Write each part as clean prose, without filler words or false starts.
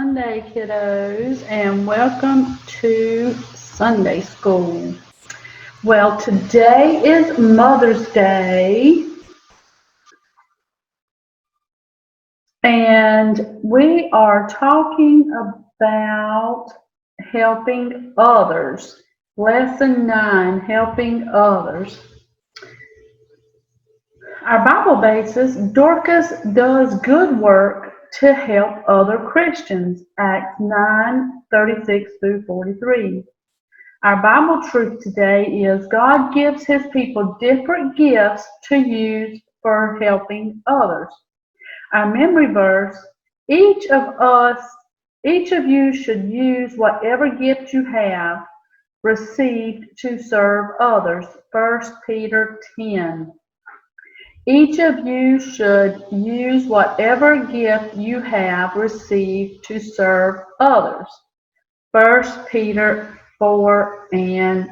Sunday, kiddos, and welcome to Sunday School. Well, today is Mother's Day, and we are talking about helping others. Lesson 9, helping others. Our Bible basis, Dorcas does good work to help other Christians, Acts 9:36 through 43. Our Bible truth today is God gives His people different gifts to use for helping others. Our memory verse, each of you should use whatever gift you have received to serve others, 1 Peter 10. Each of you should use whatever gift you have received to serve others. 1 Peter 4 and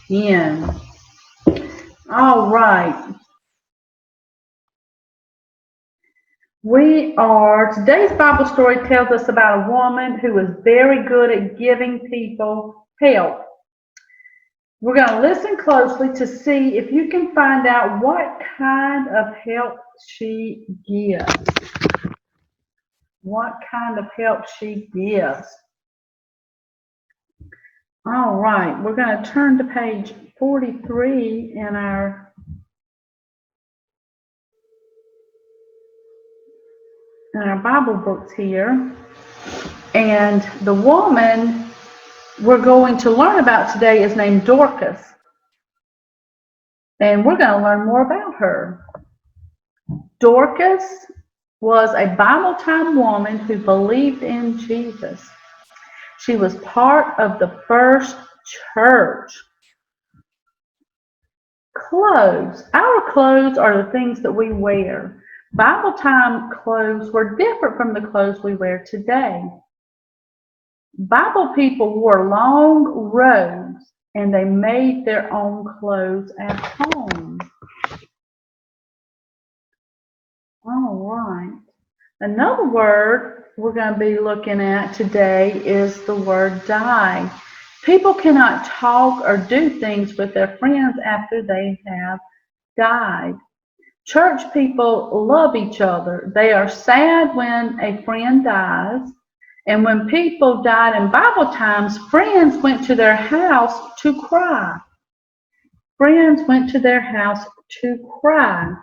10. All right. Today's Bible story tells us about a woman who was very good at giving people help. We're going to listen closely to see if you can find out what kind of help she gives. What kind of help she gives. All right, we're going to turn to page 43 in our Bible books here. And the woman we're going to learn about today is named Dorcas. And we're going to learn more about her. Dorcas was a Bible time woman who believed in Jesus. She was part of the first church. Clothes. Our clothes are the things that we wear. Bible time clothes were different from the clothes we wear today. Bible people wore long robes and they made their own clothes at home. All right. Another word we're going to be looking at today is the word die. People cannot talk or do things with their friends after they have died. Church people love each other. They are sad when a friend dies. And when people died in Bible times, friends went to their house to cry. Friends went to their house to cry.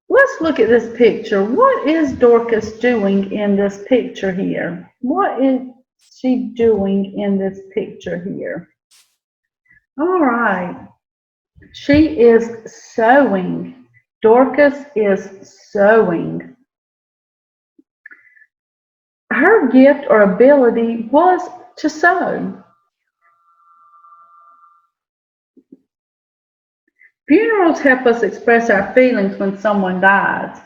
Let's look at this picture. What is Dorcas doing in this picture here? What is she doing in this picture here? All right. She is sewing. Dorcas is sewing. Her gift or ability was to sew. Funerals help us express our feelings when someone dies.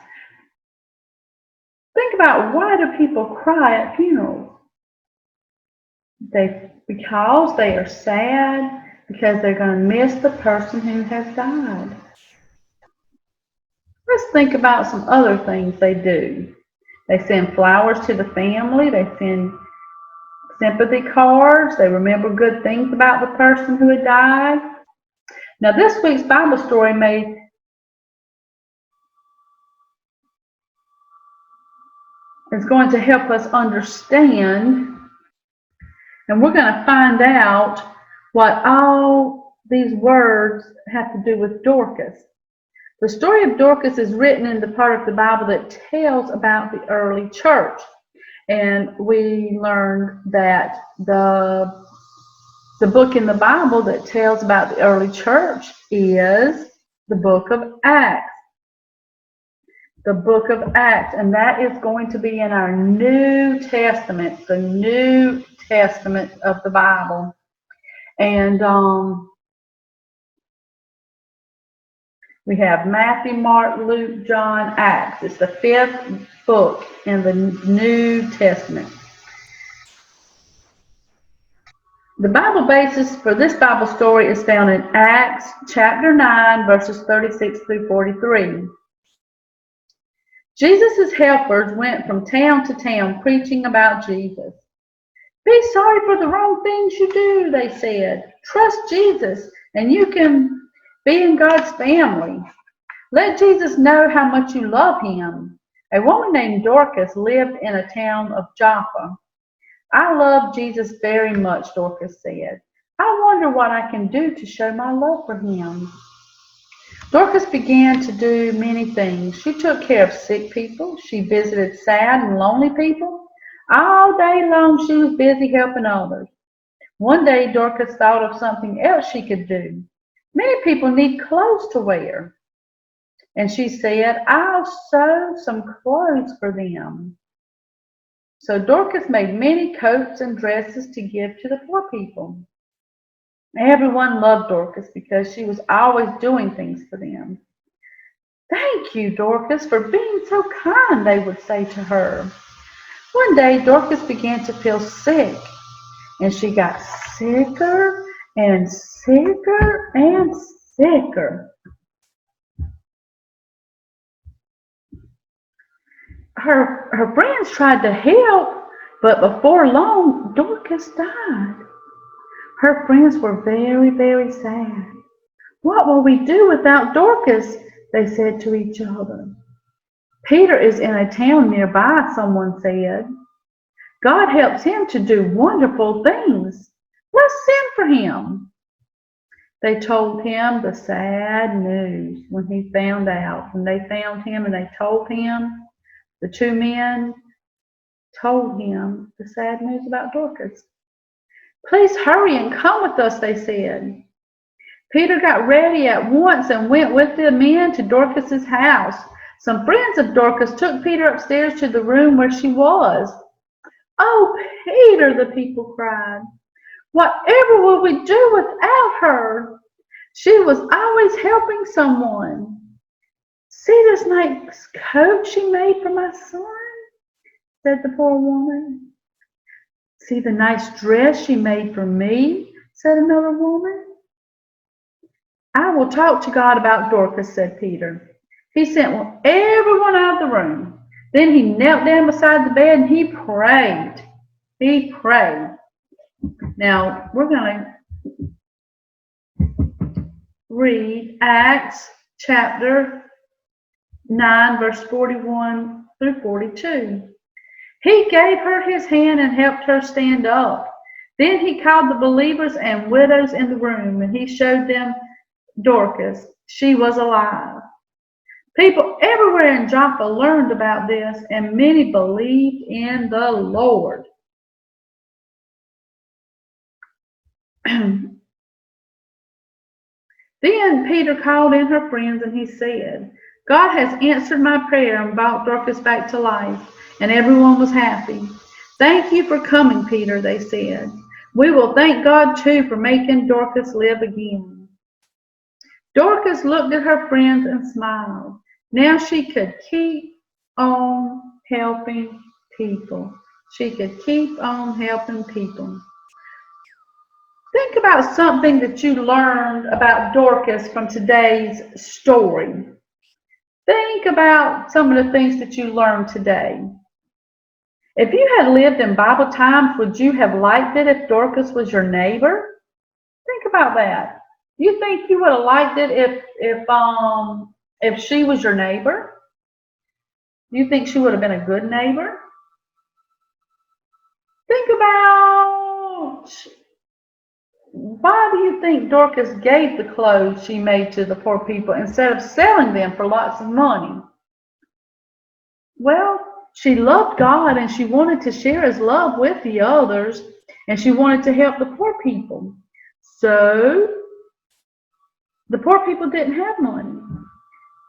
Think about, why do people cry at funerals? Because they are sad, because they're going to miss the person who has died. Let's think about some other things they do. They send flowers to the family. They send sympathy cards. They remember good things about the person who had died. Now, this week's Bible story is going to help us understand, and we're going to find out what all these words have to do with Dorcas. The story of Dorcas is written in the part of the Bible that tells about the early church. And we learned that the book in the Bible that tells about the early church is the book of Acts. The book of Acts. And that is going to be in our New Testament, the New Testament of the Bible. And we have Matthew, Mark, Luke, John, Acts. It's the 5th book in the New Testament. The Bible basis for this Bible story is found in Acts chapter 9, verses 36 through 43. Jesus' helpers went from town to town preaching about Jesus. Be sorry for the wrong things you do, they said. Trust Jesus, and you can be in God's family. Let Jesus know how much you love him. A woman named Dorcas lived in a town of Joppa. I love Jesus very much, Dorcas said. I wonder what I can do to show my love for him. Dorcas began to do many things. She took care of sick people. She visited sad and lonely people. All day long she was busy helping others. One day Dorcas thought of something else she could do. Many people need clothes to wear. And she said, I'll sew some clothes for them. So Dorcas made many coats and dresses to give to the poor people. Everyone loved Dorcas because she was always doing things for them. Thank you, Dorcas, for being so kind, they would say to her. One day, Dorcas began to feel sick, and she got sicker and sicker and sicker. Her friends tried to help, but before long, Dorcas died. Her friends were very, very sad. What will we do without Dorcas? They said to each other. Peter is in a town nearby, someone said. God helps him to do wonderful things. Let's send for him. They told him the sad news when he found out. When they found him and they told him, the two men told him the sad news about Dorcas. Please hurry and come with us, they said. Peter got ready at once and went with the men to Dorcas's house. Some friends of Dorcas took Peter upstairs to the room where she was. Oh, Peter, the people cried. Whatever will we do without her? She was always helping someone. See this nice coat she made for my son? Said the poor woman. See the nice dress she made for me? Said another woman. I will talk to God about Dorcas, said Peter. He sent everyone out of the room. Then he knelt down beside the bed and he prayed. He prayed. Now, we're going to read Acts chapter 9, verse 41 through 42. He gave her his hand and helped her stand up. Then he called the believers and widows in the room, and he showed them Dorcas. She was alive. People everywhere in Joppa learned about this, and many believed in the Lord. Then Peter called in her friends, and he said, God has answered my prayer and brought Dorcas back to life. And everyone was happy. Thank you for coming, Peter, they said. We will thank God, too, for making Dorcas live again. Dorcas looked at her friends and smiled. Now she could keep on helping people. She could keep on helping people. Think about something that you learned about Dorcas from today's story. Think about some of the things that you learned today. If you had lived in Bible times, would you have liked it if Dorcas was your neighbor? Think about that. You think you would have liked it if she was your neighbor? You think she would have been a good neighbor? Think about, why do you think Dorcas gave the clothes she made to the poor people instead of selling them for lots of money? Well, she loved God and she wanted to share his love with the others, and she wanted to help the poor people. So the poor people didn't have money,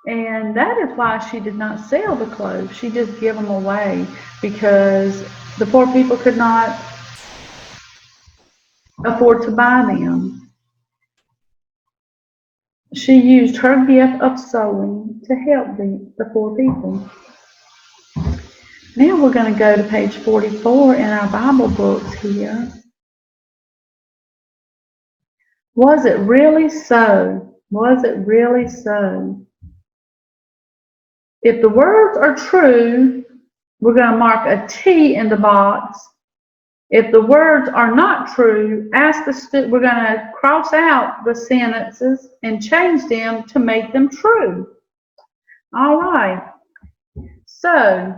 and that is why she did not sell the clothes. She just gave them away because the poor people could not afford to buy them. She used her gift of sewing to help the poor people. Now we're going to go to page 44 in our Bible books here. Was it really so? Was it really so? If the words are true, we're going to mark a T in the box. If the words are not true, we're going to cross out the sentences and change them to make them true. All right. So,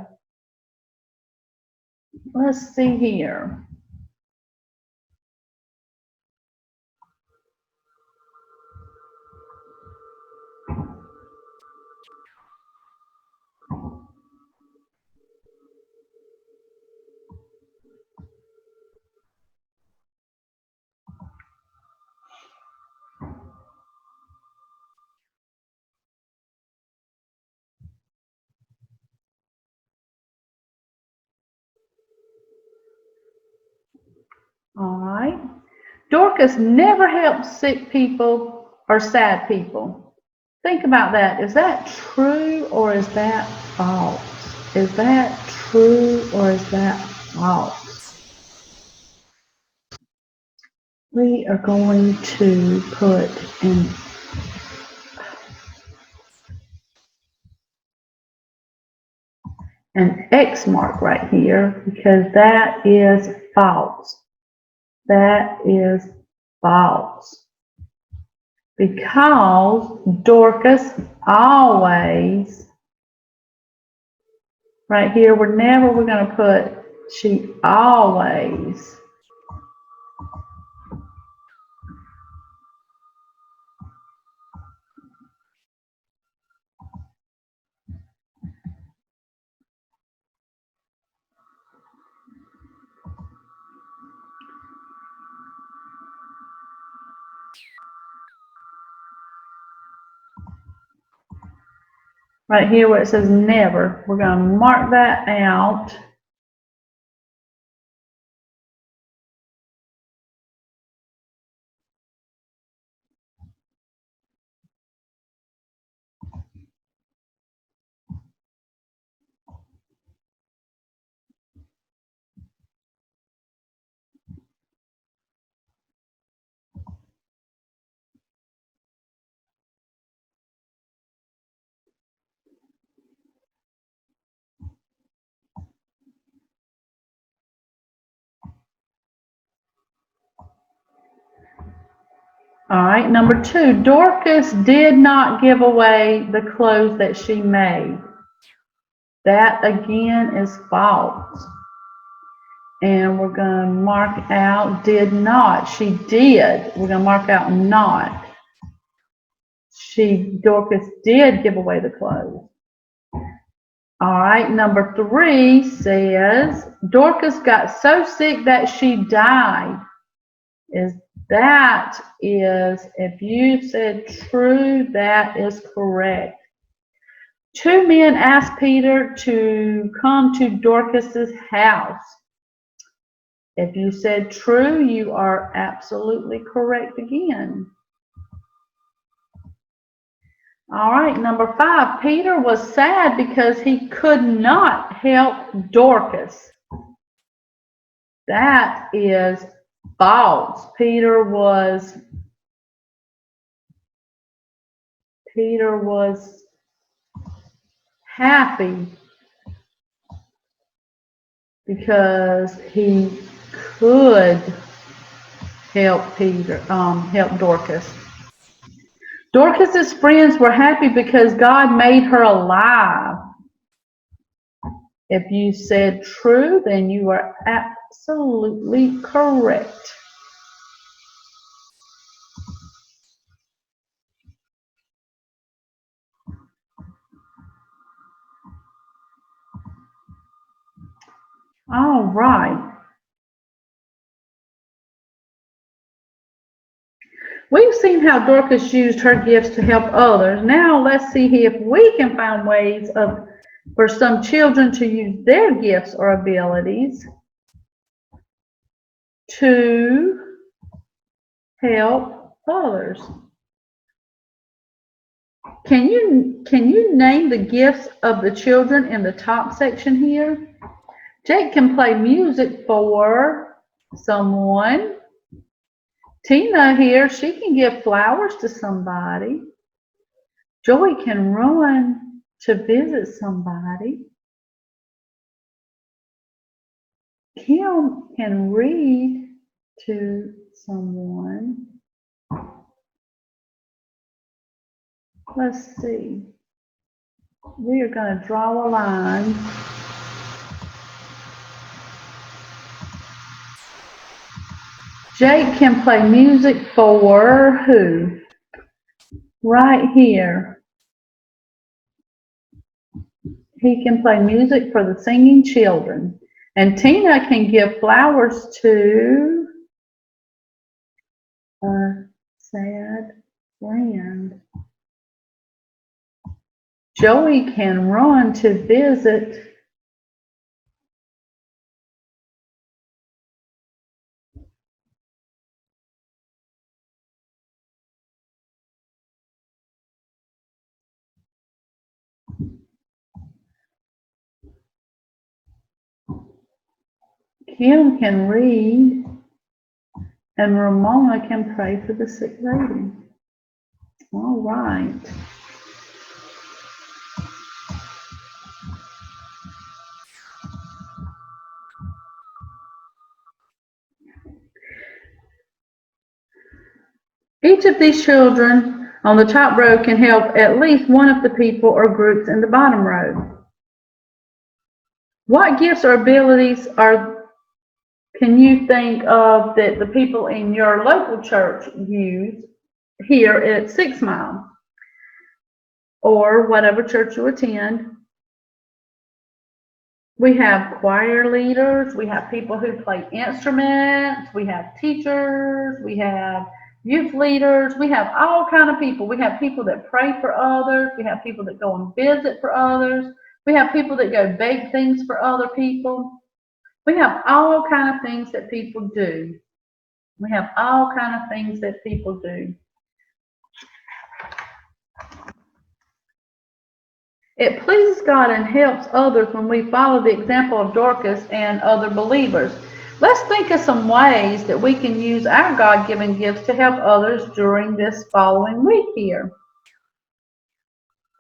let's see here. All right. Dorcas never helps sick people or sad people. Think about that. Is that true or is that false? Is that true or is that false? We are going to put an X mark right here because that is false. That is false. Because Dorcas always, right here, we're going to put she always. Right here where it says never, we're going to mark that out. All right, number 2, Dorcas did not give away the clothes that she made. That again is false. And we're going to mark out did not. She did. We're going to mark out not. Dorcas did give away the clothes. All right, number 3 says Dorcas got so sick that she died. If you said true, that is correct. 2 men asked Peter to come to Dorcas's house. If you said true, you are absolutely correct again. All right, number 5, Peter was sad because he could not help Dorcas. That is false. Peter was happy because he could help Dorcas. Dorcas's friends were happy because God made her alive. If you said true, then you are absolutely correct. All right. We've seen how Dorcas used her gifts to help others. Now let's see if we can find ways for some children to use their gifts or abilities to help others. Can you name the gifts of the children in the top section here? Jake can play music for someone. Tina here, she can give flowers to somebody. Joey can run to visit somebody. Kim can read to someone. Let's see. We are going to draw a line. Jake can play music for who? Right here. He can play music for the singing children. And Tina can give flowers to a sad friend. Joey can run to visit Kim can read, and Ramona can pray for the sick lady. All right. Each of these children on the top row can help at least one of the people or groups in the bottom row. What gifts or abilities can you think of that the people in your local church use here at 6 Mile or whatever church you attend? We have choir leaders, we have people who play instruments, we have teachers, we have youth leaders, we have all kind of people. We have people that pray for others, we have people that go and visit for others, we have people that go bake things for other people. We have all kind of things that people do. We have all kind of things that people do. It pleases God and helps others when we follow the example of Dorcas and other believers. Let's think of some ways that we can use our God-given gifts to help others during this following week here.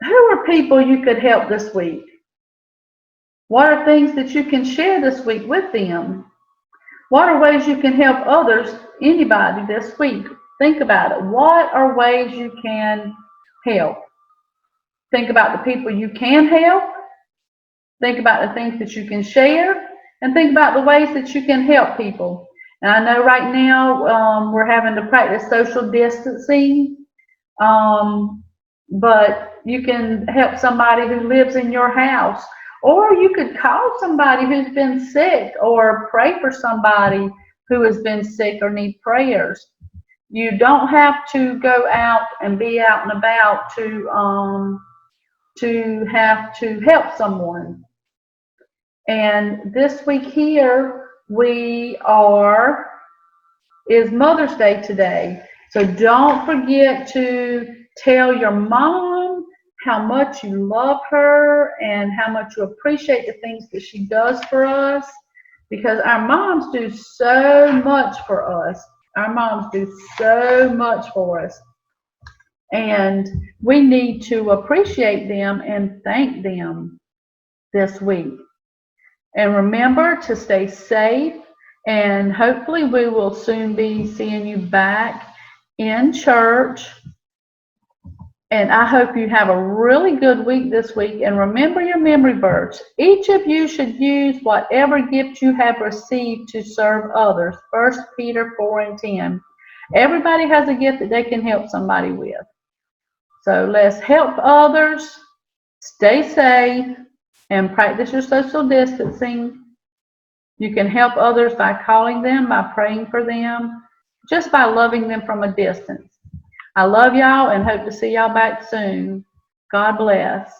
Who are people you could help this week? What are things that you can share this week with them? What are ways you can help others, anybody this week? Think about it. What are ways you can help? Think about the people you can help. Think about the things that you can share. And think about the ways that you can help people. And I know right now we're having to practice social distancing. But you can help somebody who lives in your house. Or you could call somebody who's been sick or pray for somebody who has been sick or need prayers. You don't have to go out and be out and about to have to help someone. And this week here is Mother's Day today. So don't forget to tell your mom how much you love her and how much you appreciate the things that she does for us, because our moms do so much for us. Our moms do so much for us. And we need to appreciate them and thank them this week. And remember to stay safe, and hopefully we will soon be seeing you back in church. And I hope you have a really good week this week. And remember your memory verse. Each of you should use whatever gift you have received to serve others. 1 Peter 4:10. Everybody has a gift that they can help somebody with. So let's help others, stay safe, and practice your social distancing. You can help others by calling them, by praying for them, just by loving them from a distance. I love y'all and hope to see y'all back soon. God bless.